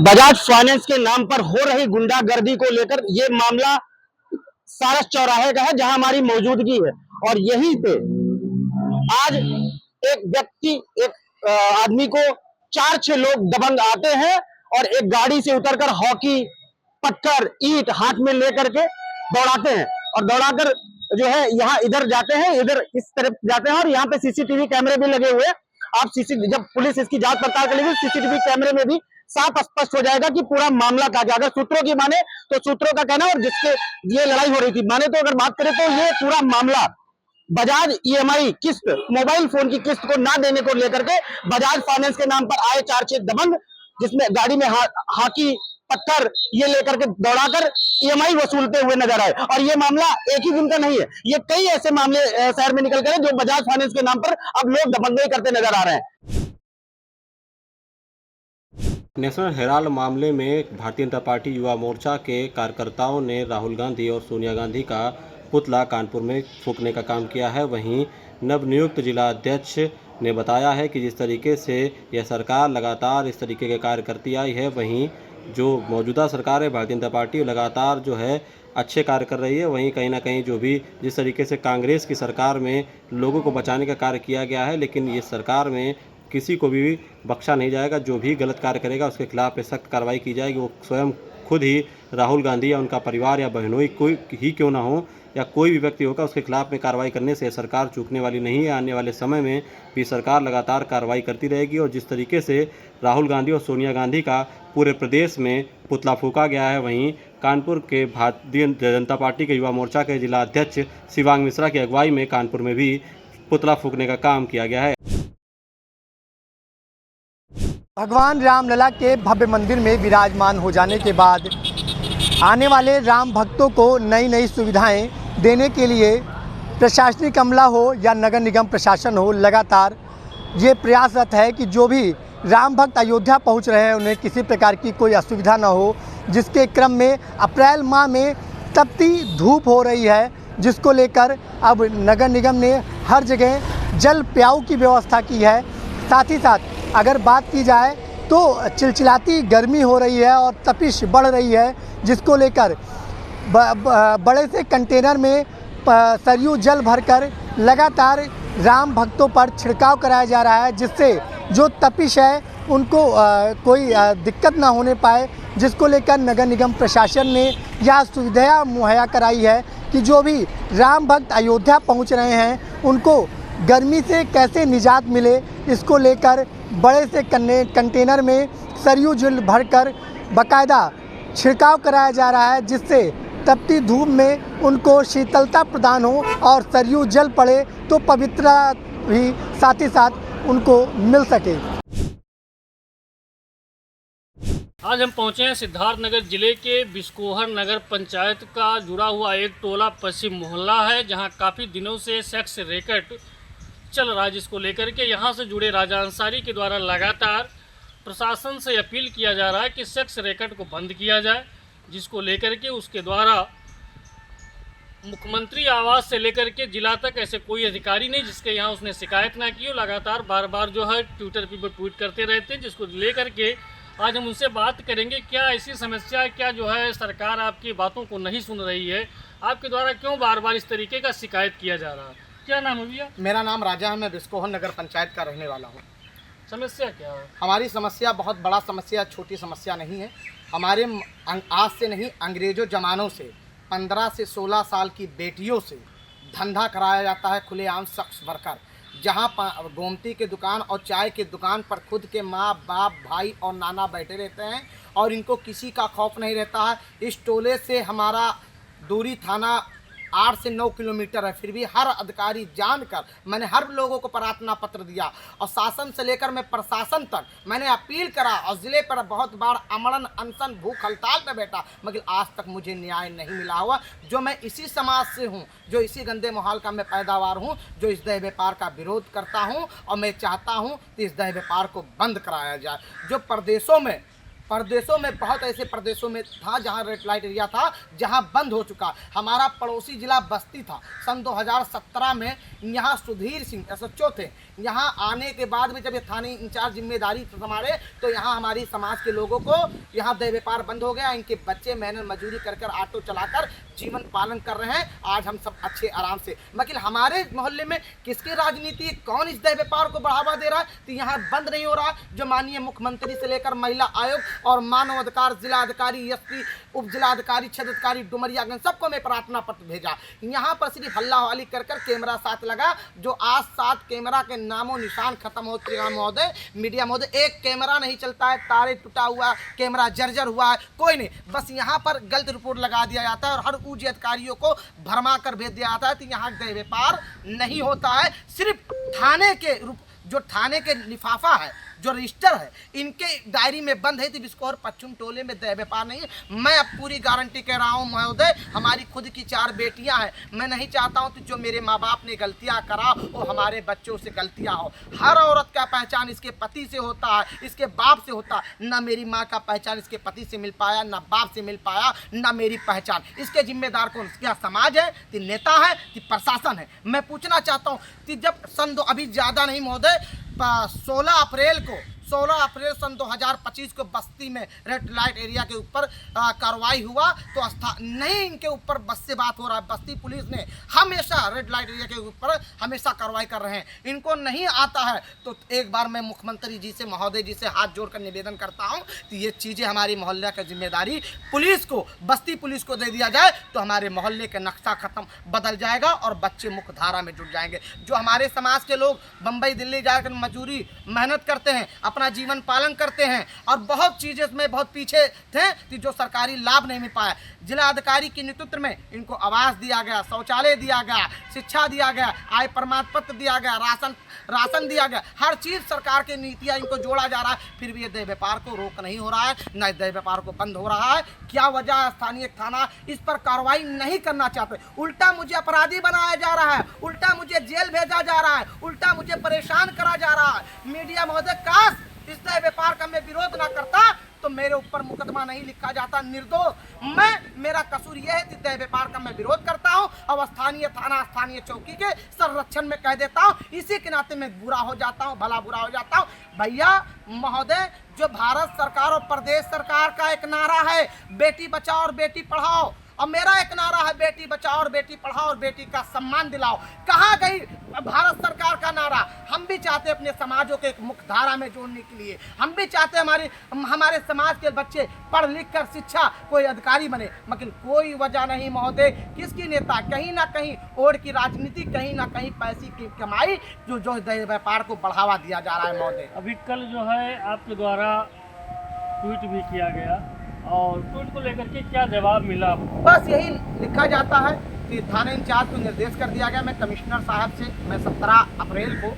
Bajaj finance के नाम पर हो रही गुंडागर्दी को लेकर ये मामला सारस चौराहे का है, जहां हमारी मौजूदगी है। और यहीं पे आज एक व्यक्ति, एक आदमी को 4-6 लोग दबंग आते हैं और एक गाड़ी से उतरकर हॉकी, पत्थर, ईंट हाथ में लेकर के दौड़ाते हैं और दौड़ाकर जो है यहाँ इधर जाते हैं, इधर इस तरफ जाते हैं। और यहाँ पे सीसीटीवी कैमरे भी लगे हुए हैं। आप जब पुलिस इसकी जांच पड़ताल करेगी, सीसीटीवी कैमरे में भी साफ स्पष्ट हो जाएगा कि पूरा मामला क्या क्या। अगर सूत्रों की माने तो सूत्रों का कहना, और जिसके ये लड़ाई हो रही थी माने तो अगर बात करें तो ये पूरा मामला बजाज ईएमआई किस्त, मोबाइल फोन की किस्त को ना देने को लेकर के बजाज फाइनेंस के नाम पर आए 4-6 दबंग, जिसमें गाड़ी में हाकी, पत्थर ये लेकर के दौड़ाकर ईएमआई वसूलते हुए नजर आए। और ये मामला एक ही दिन का नहीं है, ये कई ऐसे मामले शहर में निकल कर जो बजाज फाइनेंस के नाम पर अब लोग दबंगई करते नजर आ रहे हैं। नेशनल हेराल्ड मामले में भारतीय जनता पार्टी युवा मोर्चा के कार्यकर्ताओं ने राहुल गांधी और सोनिया गांधी का पुतला कानपुर में फूंकने का काम किया है। वहीं नवनियुक्त जिला अध्यक्ष ने बताया है कि जिस तरीके से यह सरकार लगातार इस तरीके के कार्य करती आई है, वहीं जो मौजूदा सरकार है भारतीय जनता पार्टी लगातार जो है अच्छे कार्य कर रही है। वहीं कहीं ना कहीं जो भी जिस तरीके से कांग्रेस की सरकार में लोगों को बचाने का कार्य किया गया है, लेकिन ये सरकार में किसी को भी बख्शा नहीं जाएगा। जो भी गलत कार्य करेगा उसके खिलाफ सख्त कार्रवाई की जाएगी। वो स्वयं खुद ही राहुल गांधी या उनका परिवार या बहनोई कोई ही क्यों ना हो या कोई भी व्यक्ति होगा, उसके खिलाफ में कार्रवाई करने से सरकार चूकने वाली नहीं है। आने वाले समय में भी सरकार लगातार कार्रवाई करती रहेगी। और जिस तरीके से राहुल गांधी और सोनिया गांधी का पूरे प्रदेश में पुतला फूंका गया है, वहीं कानपुर के भारतीय जनता पार्टी के युवा मोर्चा के जिला अध्यक्ष शिवांग मिश्रा की अगुवाई में कानपुर में भी पुतला फूंकने का काम किया गया है। भगवान रामलला के भव्य मंदिर में विराजमान हो जाने के बाद आने वाले राम भक्तों को नई नई सुविधाएं देने के लिए प्रशासनिक अमला हो या नगर निगम प्रशासन हो, लगातार ये प्रयासरत है कि जो भी राम भक्त अयोध्या पहुंच रहे हैं उन्हें किसी प्रकार की कोई असुविधा न हो। जिसके क्रम में अप्रैल माह में तपती धूप हो रही है, जिसको लेकर अब नगर निगम ने हर जगह जल प्याऊ की व्यवस्था की है। साथ ही साथ अगर बात की जाए तो चिलचिलाती गर्मी हो रही है और तपिश बढ़ रही है, जिसको लेकर बड़े से कंटेनर में सरयू जल भरकर लगातार राम भक्तों पर छिड़काव कराया जा रहा है, जिससे जो तपिश है उनको कोई दिक्कत ना होने पाए। जिसको लेकर नगर निगम प्रशासन ने यह सुविधा मुहैया कराई है कि जो भी राम भक्त अयोध्या पहुंच रहे हैं उनको गर्मी से कैसे निजात मिले, इसको लेकर बड़े से कंटेनर में सरयू जल भरकर बाकायदा छिड़काव कराया जा रहा है, जिससे तपती धूप में उनको शीतलता प्रदान हो और सरयू जल पड़े तो पवित्रता भी साथ ही साथ उनको मिल सके। आज हम पहुंचे हैं सिद्धार्थनगर जिले के बिस्कोहर नगर पंचायत का जुड़ा हुआ एक टोला पश्चिम मोहल्ला है, जहां काफ़ी दिनों से सेक्स रैकेट चल रहा है, जिसको लेकर के यहां से जुड़े राजा अंसारी के द्वारा लगातार प्रशासन से अपील किया जा रहा है कि सेक्स रैकेट को बंद किया जाए। जिसको लेकर के उसके द्वारा मुख्यमंत्री आवास से लेकर के जिला तक ऐसे कोई अधिकारी नहीं जिसके यहाँ उसने शिकायत ना की हो। लगातार बार बार जो है ट्विटर पर ट्वीट करते रहते हैं, जिसको लेकर के आज हम उनसे बात करेंगे। क्या ऐसी समस्या, क्या जो है सरकार आपकी बातों को नहीं सुन रही है, आपके द्वारा क्यों बार बार इस तरीके का शिकायत किया जा रहा है? क्या नाम है भैया? मेरा नाम राजा है, मैं बिस्कोहर नगर पंचायत का रहने वाला हूँ। समस्या क्या है? हमारी समस्या बहुत बड़ा समस्या, छोटी समस्या नहीं है। हमारे आज से नहीं, अंग्रेज़ों ज़मानों से 15 से 16 साल की बेटियों से धंधा कराया जाता है खुलेआम सेक्स वर्कर, जहाँ गोमती के दुकान और चाय के दुकान पर खुद के माँ बाप भाई और नाना बैठे रहते हैं और इनको किसी का खौफ नहीं रहता है। इस टोले से हमारा दूरी थाना 8 से 9 किलोमीटर है, फिर भी हर अधिकारी जानकर मैंने हर लोगों को प्रार्थना पत्र दिया और शासन से लेकर मैं प्रशासन तक मैंने अपील करा और ज़िले पर बहुत बार अमलन अनशन भूख हड़ताल पर बैठा, मगर आज तक मुझे न्याय नहीं मिला हुआ। जो मैं इसी समाज से हूँ, जो इसी गंदे माहौल का मैं पैदावार हूँ, जो इस दह व्यापार का विरोध करता हूँ और मैं चाहता हूँ कि इस दह व्यापार को बंद कराया जाए। जो प्रदेशों में प्रदेशों में, बहुत ऐसे प्रदेशों में था जहां रेड लाइट एरिया था, जहां बंद हो चुका। हमारा पड़ोसी जिला बस्ती था, सन 2017 में यहां सुधीर सिंह एसएचओ थे। यहां आने के बाद में जब ये थाने इंचार्ज जिम्मेदारी संभाले तो यहां हमारी समाज के लोगों को यहां देह व्यापार बंद हो गया। इनके बच्चे मेहनत मजदूरी कर कर ऑटो चलाकर जीवन पालन कर रहे हैं। आज हम सब अच्छे आराम से, मगर हमारे मोहल्ले में किसकी राजनीति, कौन इस देह व्यापार को बढ़ावा दे रहा है? तो यहाँ बंद नहीं हो रहा। जो माननीय मुख्यमंत्री से लेकर महिला आयोग और मानव अधिकार जिलाधिकारी, एसपी, उप जिलाधिकारी, क्षेत्राधिकारी डुमरियागंज, सबको मैं प्रार्थना पत्र भेजा। यहाँ पर सिर्फ हल्लावाली कर कर कैमरा साथ लगा, जो आज 7 कैमरा के नामों निशान खत्म हो चुका महोदय, मीडिया महोदय। एक कैमरा नहीं चलता है, तारे टूटा हुआ, कैमरा जर्जर हुआ है, कोई नहीं। बस यहाँ पर गलत रिपोर्ट लगा दिया जाता है और हर ऊंचे अधिकारियों को भरमा कर भेज दिया जाता है। तो यहाँ देह व्यापार नहीं होता है। सिर्फ थाने के जो थाने के लिफाफा है, जो रजिस्टर है, इनके डायरी में बंद है। तो बिस्कोहर पश्चिम टोले में देह व्यापार नहीं है। मैं अब पूरी गारंटी कह रहा हूँ महोदय, हमारी खुद की 4 बेटियां हैं। मैं नहीं चाहता हूँ कि जो मेरे माँ बाप ने गलतियाँ करा वो हमारे बच्चों से गलतियाँ हो। हर औरत का पहचान इसके पति से होता है, इसके बाप से होता है। ना मेरी माँ का पहचान इसके पति से मिल पाया, ना बाप से मिल पाया, ना मेरी पहचान। इसके जिम्मेदार कौन? क्या समाज है, कि नेता है, कि प्रशासन है? मैं पूछना चाहता हूँ कि जब अभी ज़्यादा नहीं महोदय, 16 अप्रैल सन 2025 को बस्ती में रेड लाइट एरिया के ऊपर कार्रवाई हुआ, तो नहीं इनके ऊपर बस से बात हो रहा है। बस्ती पुलिस ने हमेशा रेड लाइट एरिया के ऊपर हमेशा कार्रवाई कर रहे हैं। इनको नहीं आता है तो एक बार मैं मुख्यमंत्री जी से, महोदय जी से हाथ जोड़कर निवेदन करता हूं कि ये चीज़ें हमारी मोहल्ले की जिम्मेदारी पुलिस को, बस्ती पुलिस को दे दिया जाए, तो हमारे मोहल्ले का नक्शा खत्म बदल जाएगा और बच्चे मुख्य धारा में जुट जाएंगे। जो हमारे समाज के लोग बम्बई दिल्ली जाकर मजदूरी मेहनत करते हैं, अपना जीवन पालन करते हैं और बहुत चीज़ें में बहुत पीछे थे कि जो सरकारी लाभ नहीं मिल पाया। जिला अधिकारी के नेतृत्व में इनको आवास दिया गया, शौचालय दिया गया, शिक्षा दिया गया, आय प्रमाण पत्र दिया गया, राशन दिया गया। हर चीज़ सरकार की नीतियाँ इनको जोड़ा जा रहा है, फिर भी ये देह व्यापार को रोक नहीं हो रहा है, न देह व्यापार को बंद हो रहा है। क्या वजह है? स्थानीय थाना इस पर कार्रवाई नहीं करना चाहते। उल्टा मुझे अपराधी बनाया जा रहा है, उल्टा मुझे जेल भेजा जा रहा है, उल्टा मुझे परेशान करा जा रहा है। मीडिया महोदय, काश इस देह व्यापार का मैं विरोध ना करता तो मेरे ऊपर मुकदमा नहीं लिखा जाता, निर्दोष। मेरा कसूर यह है कि देह व्यापार का मैं विरोध करता हूं और स्थानीय थाना, स्थानीय चौकी के संरक्षण में कह देता हूं। इसी के नाते मैं बुरा हो जाता हूं, भला बुरा हो जाता हूं। भैया महोदय, जो भारत सरकार और प्रदेश सरकार का एक नारा है, बेटी बचाओ और बेटी पढ़ाओ, और मेरा एक नारा है, बेटी बचाओ और बेटी पढ़ाओ और बेटी का सम्मान दिलाओ। कहाँ गई भारत सरकार का नारा? हम भी चाहते हैं अपने समाजों के एक मुख्य धारा में जोड़ने के लिए। हम भी चाहते हैं हमारे समाज के बच्चे पढ़ लिख कर शिक्षा कोई अधिकारी बने, मगर कोई वजह नहीं महोदय। किसकी नेता कहीं ना कहीं ओढ़ की राजनीति, कहीं ना कहीं पैसे की कमाई, जो व्यापार को बढ़ावा दिया जा रहा है महोदय। अभी कल जो है आपके द्वारा ट्वीट भी किया गया और ट्वीट को लेकर के क्या जवाब मिला? बस यही लिखा जाता है कि थाना इंचार्ज को निर्देश कर दिया गया। मैं कमिश्नर साहब से, मैं 17 अप्रैल को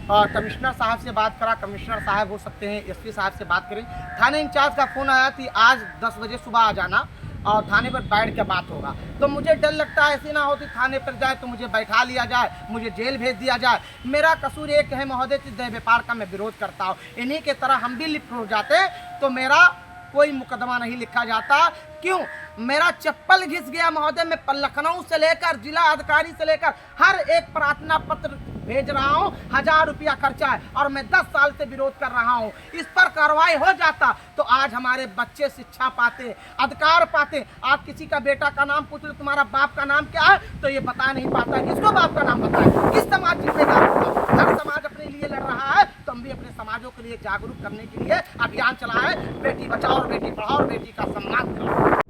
कमिश्नर साहब से बात करा। कमिश्नर साहब हो सकते हैं एसपी साहब से बात करें। थाना इंचार्ज का फ़ोन आया कि आज 10 बजे सुबह आ जाना और थाने पर बैठ के बात होगा। तो मुझे डर लगता है ऐसे ना हो कि थाने पर जाए तो मुझे बैठा लिया जाए, मुझे जेल भेज दिया जाए। मेरा कसूर एक है महोदय कि देह व्यापार का मैं विरोध करता हूँ। इन्हीं के तरह हम भी लिप्त हो जाते तो मेरा कोई मुकदमा नहीं लिखा जाता। क्यों? मेरा चप्पल घिस गया महोदय। मैं लखनऊ से लेकर जिला अधिकारी से लेकर हर एक प्रार्थना पत्र भेज रहा हूँ, 1000 रुपया खर्चा है और मैं 10 साल से विरोध कर रहा हूँ। इस पर कार्रवाई हो जाता तो आज हमारे बच्चे शिक्षा पाते, अधिकार पाते। आप किसी का बेटा का नाम पूछ लो, तुम्हारा बाप का नाम क्या है, तो ये बता नहीं पाता। किसको बाप का नाम बताए? किस समाज जिम्मेदार होगा? हर समाज अपने लिए लड़ रहा है, तो हम भी अपने समाजों के लिए जागरूक करने के लिए अभियान चलाए। बेटी बचाओ और बेटी पढ़ाओ और बेटी का सम्मान करो।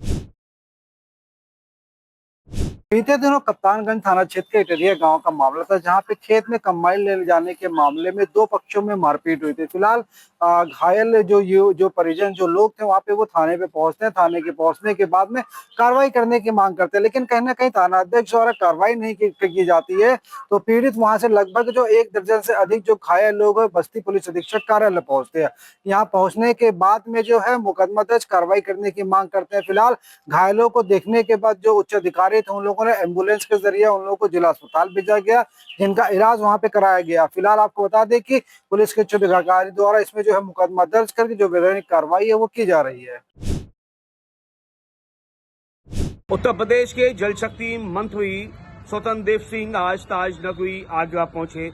बीते दिनों कप्तानगंज थाना क्षेत्र के इटरिया गांव का मामला था, जहां पे खेत में कंबाइन ले जाने के मामले में 2 पक्षों में मारपीट हुई थी। फिलहाल घायल जो परिजन जो लोग थे वहां पे वो थाने पे पहुंचते हैं। थाने के पहुंचने के बाद में कार्रवाई करने की मांग करते हैं, लेकिन कहीं ना कहीं थाना अध्यक्ष द्वारा कार्रवाई नहीं की जाती है। तो पीड़ित वहां से लगभग जो 1 दर्जन से अधिक जो घायल लोग है बस्ती पुलिस अधीक्षक कार्यालय पहुंचते हैं। यहाँ पहुंचने के बाद में जो है मुकदमा दर्ज कार्रवाई करने की मांग करते हैं। फिलहाल घायलों को देखने के बाद जो उच्च अधिकारी थे उन लोगों लोगों ने एम्बुलेंस के जरिए उन लोगों को जिला अस्पताल भेजा गया, जिनका इलाज वहां पे कराया गया। फिलहाल आपको बता दें कि पुलिस के उच्च अधिकारी द्वारा इसमें जो है मुकदमा दर्ज करके जो वैधानिक कार्रवाई है वो की जा रही है। उत्तर प्रदेश के जल शक्ति मंत्री स्वतंत्र देव सिंह आज ताज नगरी आगरा पहुंचे,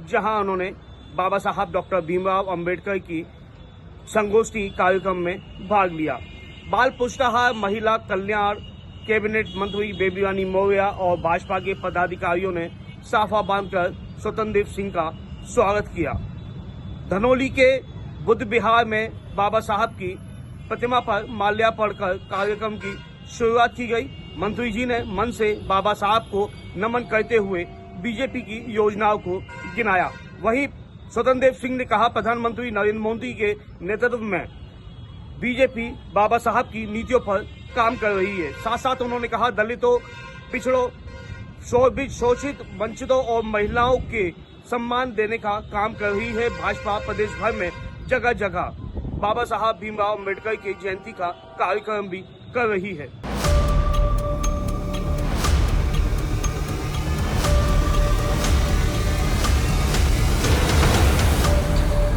जहां उन्होंने बाबा साहब डॉक्टर भीमराव अंबेडकर की संगोष्ठी कार्यक्रम में भाग लिया। बाल पुष्टाहार, महिला कल्याण, कैबिनेट मंत्री बेबी रानी मौर्य और भाजपा के पदाधिकारियों ने साफा बांधकर स्वतंत्र देव सिंह का स्वागत किया। धनौली के बुद्ध विहार में बाबा साहब की प्रतिमा पर माल्यार्पण कर कार्यक्रम की शुरुआत की गई। मंत्री जी ने मन से बाबा साहब को नमन करते हुए बीजेपी की योजनाओं को गिनाया। वहीं स्वतंत्र देव सिंह ने कहा, प्रधानमंत्री नरेंद्र मोदी के नेतृत्व में बीजेपी बाबा साहब की नीतियों पर काम कर रही है। साथ साथ उन्होंने कहा, दलितों, पिछड़ों, शोषित, वंचितों और महिलाओं के सम्मान देने का काम कर रही है। भाजपा प्रदेश भर में जगह जगह बाबा साहब भीमराव अम्बेडकर की जयंती का कार्यक्रम भी कर रही है।